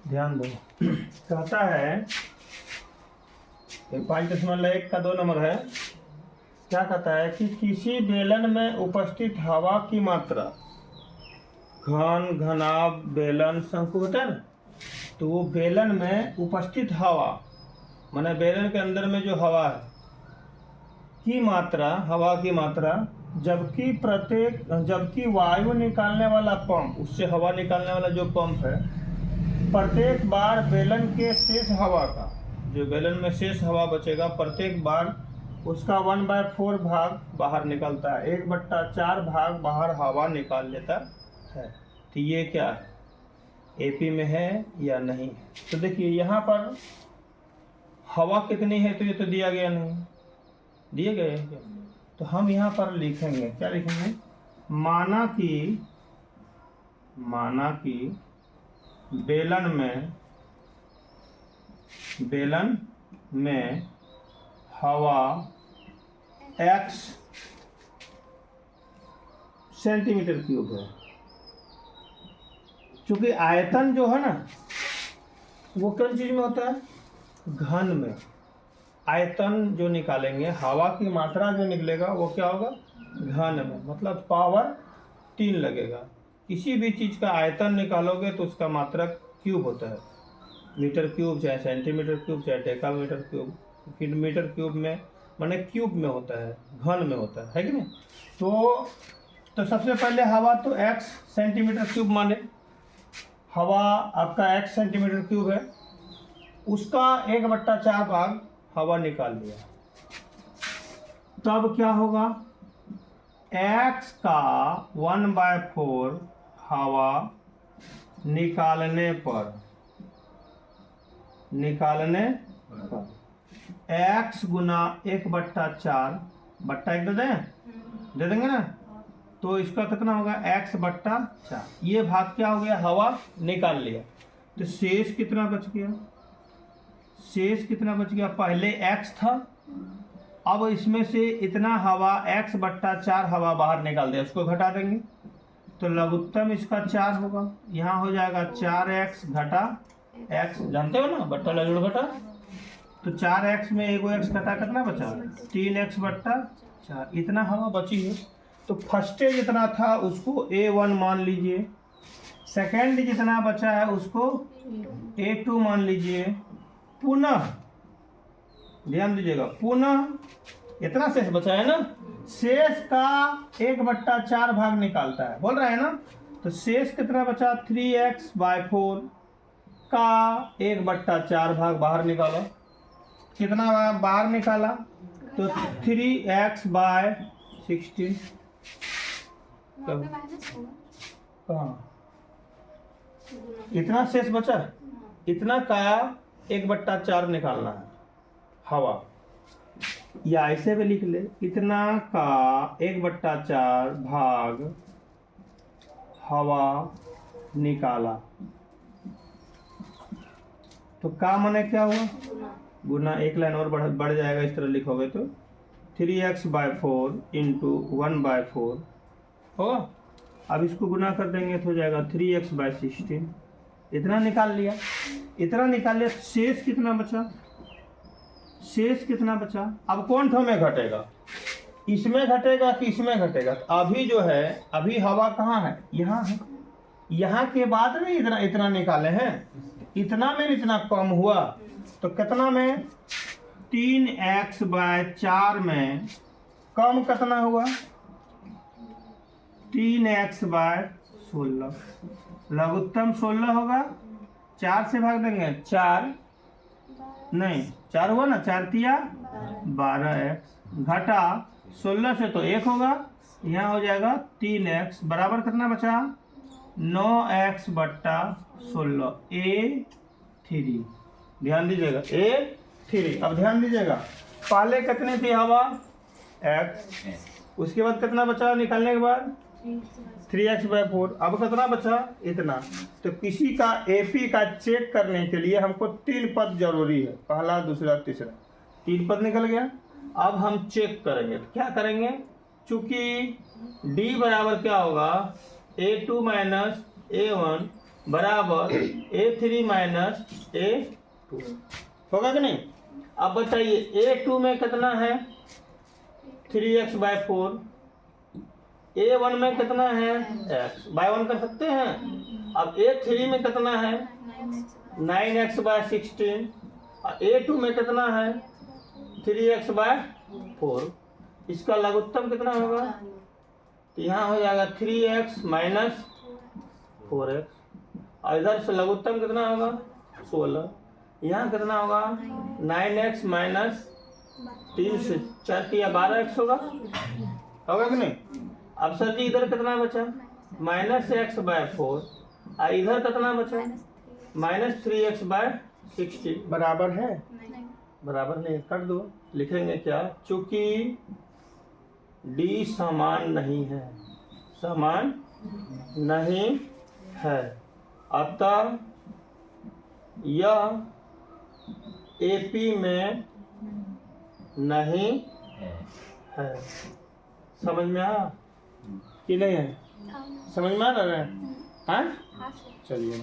ध्यान दो। कहता है 5.1 का 2 नंबर है। क्या कहता है कि किसी बेलन में उपस्थित हवा की मात्रा, घन, घनाभ, बेलन, शंकु होता है ना, तो वो बेलन में उपस्थित हवा माने बेलन के अंदर में जो हवा है की मात्रा, हवा की मात्रा, जबकि वायु निकालने वाला पंप, उससे हवा निकालने वाला जो पंप है, प्रत्येक बार बेलन के शेष हवा का, जो बेलन में शेष हवा बचेगा, प्रत्येक बार उसका 1/4 भाग बाहर निकलता है, 1/4 भाग बाहर हवा निकाल लेता है। तो ये क्या है, एपी में है या नहीं है? तो देखिए यहाँ पर हवा कितनी है, तो ये तो दिया गया नहीं, दिए गए हैं क्या? तो हम यहाँ पर लिखेंगे, क्या लिखेंगे, माना कि बेलन में हवा x सेंटीमीटर क्यूब है। क्योंकि आयतन जो है ना वो किन चीज में होता है, घन में। आयतन जो निकालेंगे, हवा की मात्रा जो निकलेगा वो क्या होगा, घन में, मतलब पावर 3 लगेगा। किसी भी चीज का आयतन निकालोगे तो उसका मात्रा क्यूब होता है, मीटर क्यूब चाहे सेंटीमीटर क्यूब चाहे डेकामीटर क्यूब, फिर मीटर क्यूब में माने क्यूब में होता है, घन में होता है कि नहीं? तो सबसे पहले हवा तो x सेंटीमीटर क्यूब माने, हवा आपका x सेंटीमीटर क्यूब है, उसका 1/4 भाग हवा निकाल लिया। तब क्या होगा, x का 1/4 हवा निकालने पर x गुना 1/4 बट्टा 1 दे देंगे ना, तो इसका कितना होगा, x/4। ये भाग क्या हो गया, हवा निकाल लिया। तो शेष कितना बच गया, पहले x था, अब इसमें से इतना हवा x/4 हवा बाहर निकाल दिया, उसको घटा देंगे तो लघुत्तम इसका 4 होगा। यहाँ हो जाएगा 4x घटा x, जानते हो ना, बट्टा लघु घटा, तो 4x में एगो x घटा कितना बचा, 3x/4, इतना हवा बची है। तो फर्स्टे जितना था उसको A1 मान लीजिए, सेकेंड जितना बचा है उसको A2 मान लीजिए, पुनः ध्यान दीजिएगा, पुनः इतना शेष बचा है ना, शेष का 1/4 भाग निकालता है, बोल रहे हैं ना। तो शेष कितना बचा, 3x/4 का 1/4 भाग बाहर निकालो, कितना बाहर निकाला, तो 3x/16। कहाँ इतना शेष बचा, इतना का 1/4 निकालना है हवा, या ऐसे भी लिख ले, इतना का 1/4 भाग हवा निकाला, तो का माने क्या हुआ, गुना, एक लाइन और बढ़ जाएगा, इस तरह लिखोगे तो 3x/4 इंटू 1/4 होगा। अब इसको गुना कर देंगे तो हो जाएगा 3x/16। इतना निकाल लिया, शेष कितना बचा, अब कौन ठो में घटेगा, इसमें घटेगा कि इसमें घटेगा। अभी जो है, अभी हवा कहाँ है, यहाँ है, यहाँ के बाद में इतना निकाले हैं, इतना में इतना कम हुआ, तो कितना में 3x/4 में कम कितना हुआ, 3x/16, लघुत्तम 16 होगा, 4 से भाग देंगे, 4 हुआ ना, 4 तिया 12x, घटा 16 से तो 1 होगा, यहाँ हो जाएगा 3x बराबर कितना बचा, 9x/16 A3। ध्यान दीजिएगा, A3। अब ध्यान दीजिएगा, पहले कितनी थी हवा, x, उसके बाद कितना बचा निकालने के बाद, 3x/4, अब कितना बचा, इतना। तो किसी का एपी का चेक करने के लिए हमको 3 पद जरूरी है, पहला, दूसरा, तीसरा, 3 पद निकल गया। अब हम चेक करेंगे, तो क्या करेंगे, चूंकि D बराबर क्या होगा, A2 - A1 बराबर A3 माइनस A2 होगा कि नहीं। अब बताइए A2 में कितना है 3x/4, A1 में कितना है x बाय 1 कर सकते हैं। अब A3 में कितना है 9x/16 और A2 में कितना है 3x/4। इसका लघुत्तम कितना होगा, तो यहाँ हो जाएगा 3x माइनस 4x और इधर से लघुत्तम कितना होगा 16। यहाँ कितना होगा 9x माइनस 3 से 4 किया 12x होगा कि नहीं। अब सर जी इधर कितना बचा -x/4 और इधर कितना बचा -3x/16 बराबर है, बराबर नहीं कर दो। लिखेंगे क्या, चूंकि D समान नहीं है, समान नहीं है, अतः यह AP में नहीं है। समझ में आया कि नहीं है, समझ में आ रहा है। हाँ चलिए।